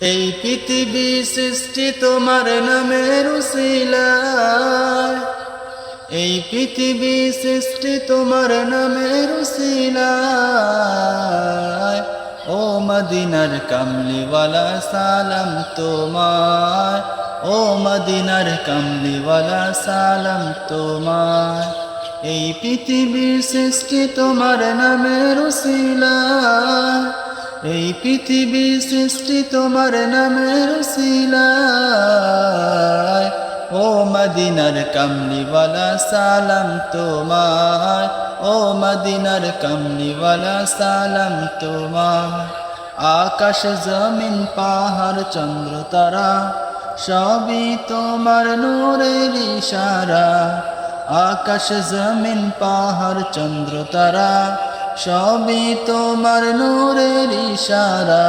এই পৃথিবী সৃষ্টি তোমার নামের উসিলায়, এই পৃথিবী সৃষ্টি তোমার নামের উসিলায়। ও মদিনার কামলিওয়ালা সালাম তোমায়, ও মদিনার কামলিওয়ালা সালাম তোমায়। এই পৃথিবীর সৃষ্টি তোমার নামের উসিলায়, এই পৃথিবীর সৃষ্টি তোমার নামের উসিলায়। ও মদিনার কামলিওয়ালা সালাম তোমায়, ও মদিনার কামলিওয়ালা সালাম তোমায়। আকাশ জমিন পাহাড় চন্দ্র তারা সবই তোমার নূরের ইশারা। আকাশ জমিন পাহাড় চন্দ্র তারা সবই তোমার নূরের ইশারা।